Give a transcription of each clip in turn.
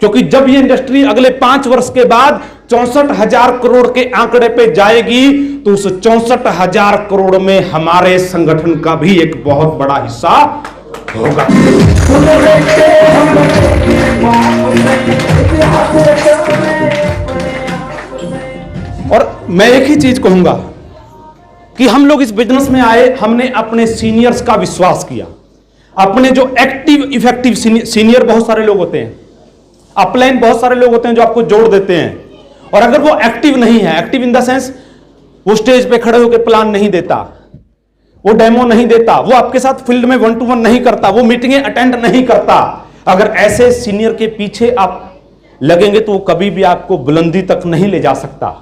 क्योंकि जब ये इंडस्ट्री अगले 5 वर्ष के बाद 64,000 करोड़ के आंकड़े पे जाएगी तो उस 64,000 करोड़ में हमारे संगठन का भी एक बहुत बड़ा हिस्सा होगा। और मैं एक ही चीज कहूंगा कि हम लोग इस बिजनेस में आए, हमने अपने सीनियर्स का विश्वास किया। अपने जो एक्टिव इफेक्टिव सीनियर बहुत सारे लोग होते हैं, अपलाइन बहुत सारे लोग होते हैं जो आपको जोड़ देते हैं, और अगर वो एक्टिव नहीं है, एक्टिव इन द सेंस वो स्टेज पे खड़े होकर प्लान नहीं देता, वो डेमो नहीं देता, वो आपके साथ फील्ड में 1-to-1 नहीं करता, वो मीटिंगें अटेंड नहीं करता, अगर ऐसे सीनियर के पीछे आप लगेंगे तो वो कभी भी आपको बुलंदी तक नहीं ले जा सकता।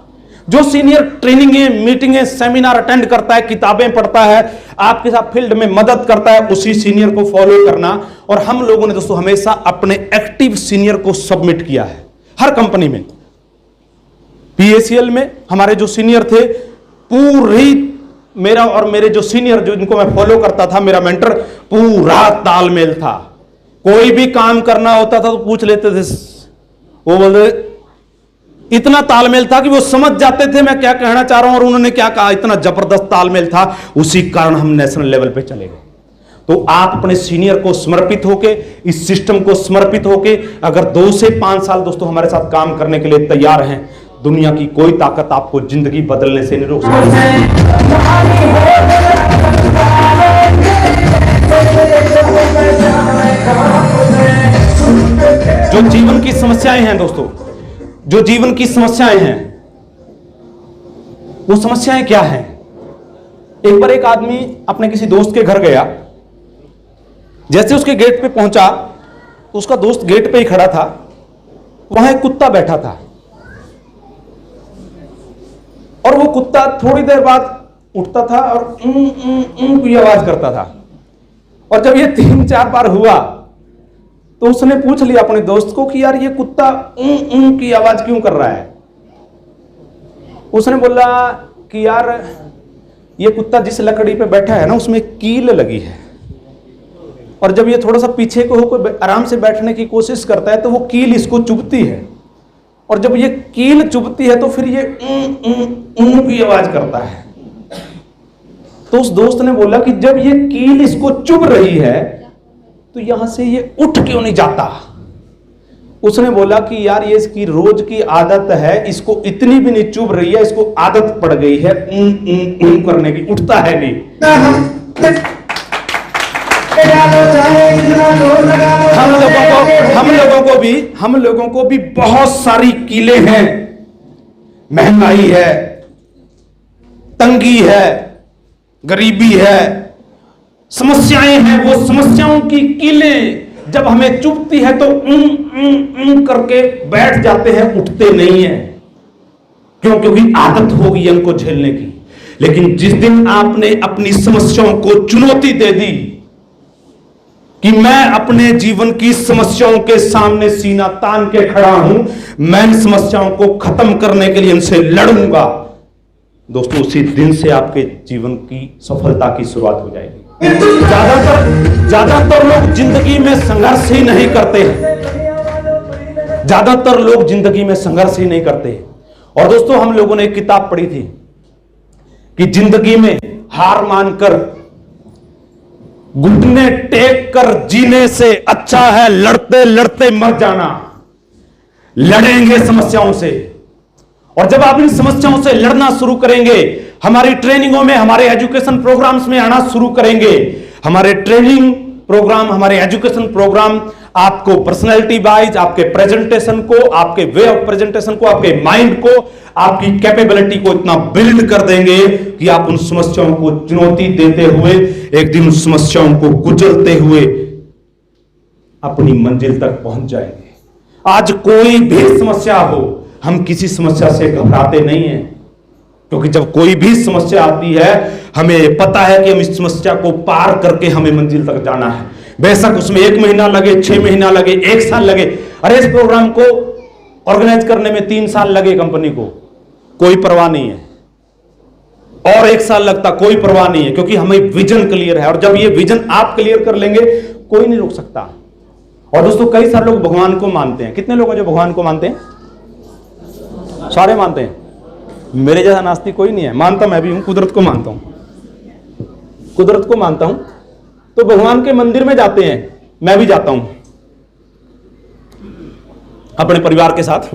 जो सीनियर ट्रेनिंगें, मीटिंगें, सेमिनार अटेंड करता है, किताबें पढ़ता है, आपके साथ फील्ड में मदद करता है, उसी सीनियर को फॉलो करना। और हम लोगों ने दोस्तों हमेशा अपने एक्टिव सीनियर को सबमिट किया है हर कंपनी में। PACL में हमारे जो सीनियर थे, पूरी मेरा और मेरे जो सीनियर जो इनको मैं फॉलो करता था, मेरा मेंटर, पूरा तालमेल था। कोई भी काम करना होता था तो पूछ लेते थे, वो बोलते, इतना तालमेल था कि वो समझ जाते थे मैं क्या कहना चाह रहा हूं और उन्होंने क्या कहा। इतना जबरदस्त तालमेल था, उसी कारण हम नेशनल लेवल पे चले गए। तो आप अपने सीनियर को समर्पित होके, इस सिस्टम को समर्पित होके अगर 2 से 5 साल दोस्तों हमारे साथ काम करने के लिए तैयार हैं, दुनिया की कोई ताकत आपको जिंदगी बदलने से नहीं रोक सकती। जो जीवन की समस्याएं हैं दोस्तों, जो जीवन की समस्याएं हैं, वो समस्याएं क्या हैं? एक बार एक आदमी अपने किसी दोस्त के घर गया, जैसे उसके गेट पे पहुंचा तो उसका दोस्त गेट पे ही खड़ा था, वहां एक कुत्ता बैठा था और वो कुत्ता थोड़ी देर बाद उठता था और की आवाज करता था। और जब ये 3-4 बार हुआ तो उसने पूछ लिया अपने दोस्त को कि यार ये कुत्ता की आवाज क्यों कर रहा है। उसने बोला कि यार ये कुत्ता जिस लकड़ी पे बैठा है ना उसमें कील लगी है, और जब ये थोड़ा सा पीछे को होकर आराम से बैठने की कोशिश करता है तो वो कील इसको चुभती है, और जब ये कील चुभती है तो फिर ये की आवाज करता है। तो उस दोस्त ने बोला कि जब ये कील इसको चुभ रही है तो यहां से ये उठ क्यों नहीं जाता। उसने बोला कि यार ये इसकी रोज की आदत है, इसको इतनी भी नहीं चुभ रही है, इसको आदत पड़ गई है करने की, उठता है नहीं। हम लोगों को भी बहुत सारी कीलें हैं, महंगाई है, तंगी है, गरीबी है, समस्याएं हैं। वो समस्याओं की कीलें जब हमें चुभती है तो करके बैठ जाते हैं, उठते नहीं है। क्यों? क्योंकि आदत होगी उनको झेलने की। लेकिन जिस दिन आपने अपनी समस्याओं को चुनौती दे दी कि मैं अपने जीवन की समस्याओं के सामने सीना तान के खड़ा हूं, मैं इन समस्याओं को खत्म करने के लिए इनसे लड़ूंगा, दोस्तों उसी दिन से आपके जीवन की सफलता की शुरुआत हो जाएगी। ज्यादातर लोग जिंदगी में संघर्ष ही नहीं करते हैं। ज्यादातर लोग जिंदगी में संघर्ष ही नहीं करते। और दोस्तों हम लोगों ने एक किताब पढ़ी थी कि जिंदगी में हार मानकर, घुटने टेक कर जीने से अच्छा है लड़ते लड़ते मर जाना। लड़ेंगे समस्याओं से, और जब आप इन समस्याओं से लड़ना शुरू करेंगे, हमारी ट्रेनिंगों में, हमारे एजुकेशन प्रोग्राम्स में आना शुरू करेंगे, हमारे ट्रेनिंग प्रोग्राम, हमारे एजुकेशन प्रोग्राम आपको पर्सनैलिटी वाइज, आपके प्रेजेंटेशन को, आपके वे ऑफ प्रेजेंटेशन को, आपके माइंड को, आपकी कैपेबिलिटी को इतना बिल्ड कर देंगे कि आप उन समस्याओं को चुनौती देते हुए एक दिन उन समस्याओं को गुजरते हुए अपनी मंजिल तक पहुंच जाएंगे। आज कोई भी समस्या हो, हम किसी समस्या से घबराते नहीं हैं, क्योंकि जब कोई भी समस्या आती है हमें पता है कि हम इस समस्या को पार करके हमें मंजिल तक जाना है। बेशक उसमें 1 महीना लगे, 6 महीना लगे, 1 साल लगे। अरे इस प्रोग्राम को ऑर्गेनाइज करने में 3 साल लगे कंपनी को, कोई परवाह नहीं है, और 1 साल लगता, कोई परवाह नहीं है, क्योंकि हमें विजन क्लियर है। और जब ये विजन आप क्लियर कर लेंगे, कोई नहीं रोक सकता। और दोस्तों कई सारे लोग भगवान को मानते हैं। कितने लोग हैं जो भगवान को मानते हैं? सारे मानते हैं। मेरे जैसा नास्तिक कोई नहीं है। मानता मैं भी हूं, कुदरत को मानता हूं, कुदरत को मानता हूं। तो भगवान के मंदिर में जाते हैं, मैं भी जाता हूं अपने परिवार के साथ।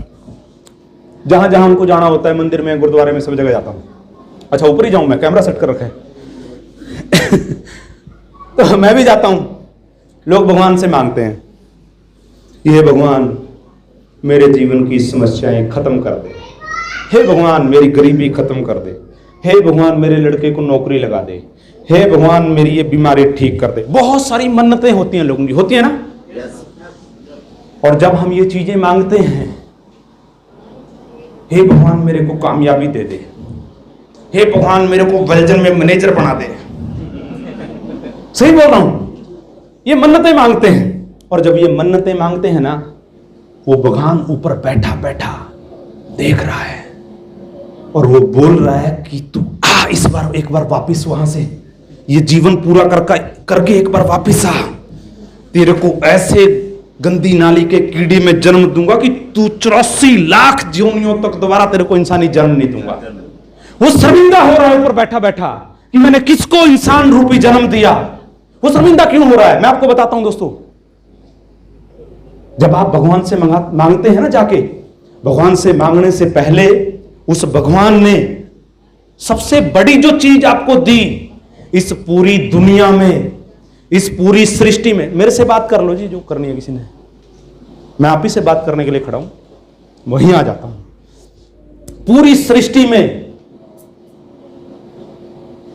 जहां जहां उनको जाना होता है, मंदिर में, गुरुद्वारे में, सब जगह जाता हूं। अच्छा, ऊपर ही जाऊं मैं, कैमरा सेट कर रखा है तो मैं भी जाता हूं। लोग भगवान से मांगते हैं, ये भगवान मेरे जीवन की समस्याएं खत्म कर दे, हे भगवान मेरी गरीबी खत्म कर दे, हे भगवान मेरे लड़के को नौकरी लगा दे, हे भगवान मेरी ये बीमारी ठीक कर दे। बहुत सारी मन्नतें होती हैं लोगों की, होती है ना। और जब हम ये चीजें मांगते हैं, हे भगवान मेरे को कामयाबी दे दे, हे भगवान मेरे को वेल्जन में मैनेजर बना दे, सही बोल रहा हूं, ये मन्नतें मांगते हैं। और जब ये मन्नतें मांगते हैं ना, वो भगवान ऊपर बैठा बैठा देख रहा है और वो बोल रहा है कि तू आ, इस बार एक बार वापिस वहां से ये जीवन पूरा करके एक बार वापिस आ। तेरे को ऐसे गंदी नाली के कीड़े में जन्म दूंगा कि तू 84 लाख योनियों तक दोबारा तेरे को इंसानी जन्म नहीं दूंगा। वो शर्मिंदा हो रहा है ऊपर बैठा बैठा कि मैंने किसको इंसान रूपी जन्म दिया। वो शर्मिंदा क्यों हो रहा है, मैं आपको बताता हूं दोस्तों। जब आप भगवान से मांगते हैं ना, जाके भगवान से मांगने से पहले उस भगवान ने सबसे बड़ी जो चीज आपको दी इस पूरी दुनिया में, इस पूरी सृष्टि में। मेरे से बात कर लो जी, जो करनी है किसी ने, मैं आप ही से बात करने के लिए खड़ा हूं, वहीं आ जाता हूं। पूरी सृष्टि में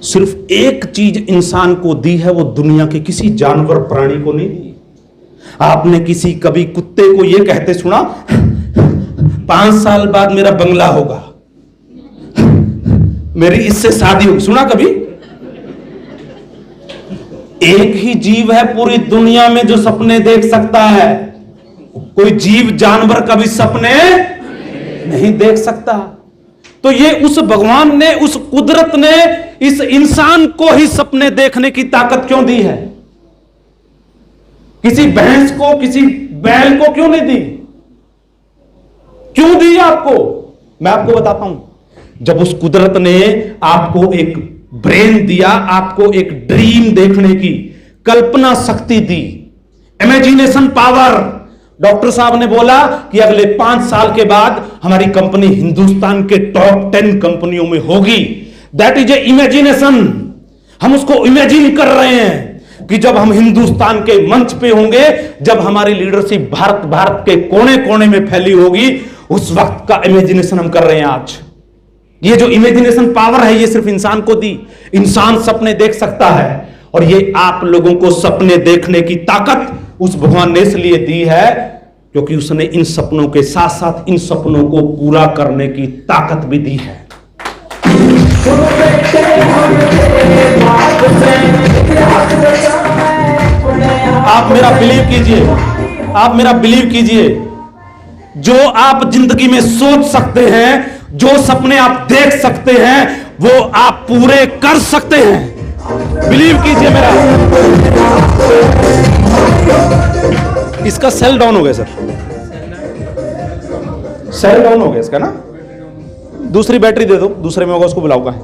सिर्फ एक चीज इंसान को दी है, वो दुनिया के किसी जानवर प्राणी को नहीं दी। आपने किसी कभी कुत्ते को यह कहते सुना, 5 साल बाद मेरा बंगला होगा, मेरी इससे शादी होगी? सुना कभी? एक ही जीव है पूरी दुनिया में जो सपने देख सकता है। कोई जीव जानवर कभी सपने नहीं देख सकता। तो ये उस भगवान ने, उस कुदरत ने इस इंसान को ही सपने देखने की ताकत क्यों दी है? किसी भैंस को, किसी बैल को क्यों नहीं दी? क्यों दी आपको? मैं आपको बताता हूं। जब उस कुदरत ने आपको एक ब्रेन दिया, आपको एक ड्रीम देखने की कल्पना शक्ति दी, इमेजिनेशन पावर। डॉक्टर साहब ने बोला कि अगले 5 साल के बाद हमारी कंपनी हिंदुस्तान के टॉप 10 कंपनियों में होगी। That is a imagination. हम उसको इमेजिन कर रहे हैं कि जब हम हिंदुस्तान के मंच पे होंगे, जब हमारी लीडरशिप भारत के कोने कोने में फैली होगी, उस वक्त का इमेजिनेशन हम कर रहे हैं आज। ये जो इमेजिनेशन पावर है, ये सिर्फ इंसान को दी। इंसान सपने देख सकता है, और ये आप लोगों को सपने देखने की ताकत उस भगवान ने इसलिए दी है क्योंकि उसने इन सपनों के साथ साथ इन सपनों को पूरा करने की ताकत भी दी है। आप मेरा बिलीव कीजिए, आप मेरा बिलीव कीजिए, जो आप जिंदगी में सोच सकते हैं, जो सपने आप देख सकते हैं, वो आप पूरे कर सकते हैं। बिलीव कीजिए मेरा। इसका सेल डाउन हो गया सर, सेल डाउन हो गया इसका ना। दूसरी बैटरी दे दो, दूसरे में होगा, उसको बुलाओ का है।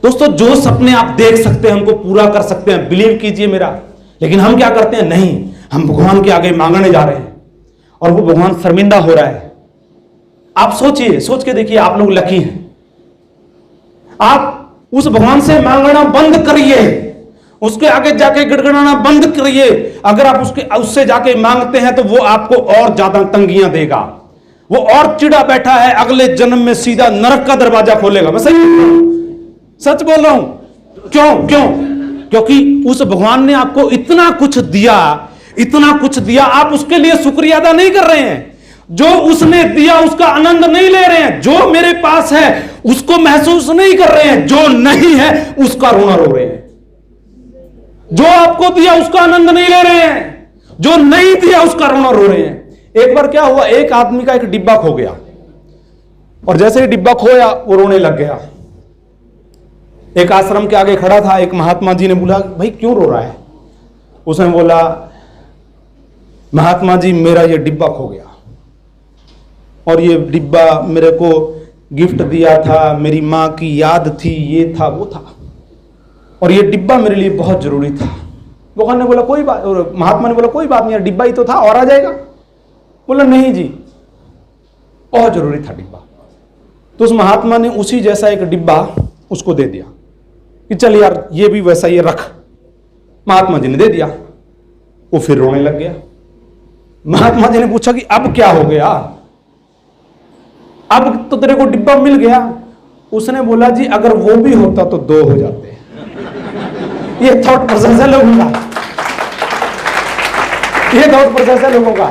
दोस्तों, जो सपने आप देख सकते हैं उनको पूरा कर सकते हैं, बिलीव कीजिए मेरा। लेकिन हम क्या करते हैं? नहीं, हम भगवान के आगे मांगने जा रहे हैं और वो भगवान शर्मिंदा हो रहा है। आप सोचिए, सोच के देखिए, आप लोग लकी हैं। आप उस भगवान से मांगना बंद करिए, उसके आगे जाके गिड़गिड़ाना बंद करिए। अगर आप उससे जाके मांगते हैं तो वो आपको और ज्यादा तंगियां देगा, वो और चिड़ा बैठा है, अगले जन्म में सीधा नरक का दरवाजा खोलेगा। मैं सच बोल रहा हूं। क्यों? क्योंकि उस भगवान ने आपको इतना कुछ दिया, इतना कुछ दिया, आप उसके लिए शुक्रिया अदा नहीं कर रहे हैं। जो उसने दिया उसका आनंद नहीं ले रहे हैं। जो मेरे पास है उसको महसूस नहीं कर रहे हैं, जो नहीं है उसका रोना रो रहे हैं। जो आपको दिया उसका आनंद नहीं ले रहे हैं, जो नहीं दिया उसका रोना रो रहे हैं। एक बार क्या हुआ, एक आदमी का एक डिब्बा खो गया, और जैसे ही डिब्बा खोया वो रोने लग गया। एक आश्रम के आगे खड़ा था, एक महात्मा जी ने बोला, भाई क्यों रो रहा है? उसने बोला, महात्मा जी मेरा ये डिब्बा खो गया, और ये डिब्बा मेरे को गिफ्ट दिया था, मेरी माँ की याद थी, ये था वो था, और ये डिब्बा मेरे लिए बहुत जरूरी था। दुकान ने बोला कोई बात, और महात्मा ने बोला कोई बात नहीं यार, डिब्बा ही तो था और आ जाएगा। बोला नहीं जी, बहुत जरूरी था डिब्बा। तो उस महात्मा ने उसी जैसा एक डिब्बा उसको दे दिया कि चल यार ये भी वैसा ये रख। महात्मा जी ने दे दिया, वो फिर रोने लग गया। महात्मा जी ने पूछा कि अब क्या हो गया, अब तो तेरे को डिब्बा मिल गया। उसने बोला जी अगर वो भी होता तो 2 हो जाते। ये थॉट प्रोसेस है लोगों का, ये थॉट प्रोसेस है लोगों का।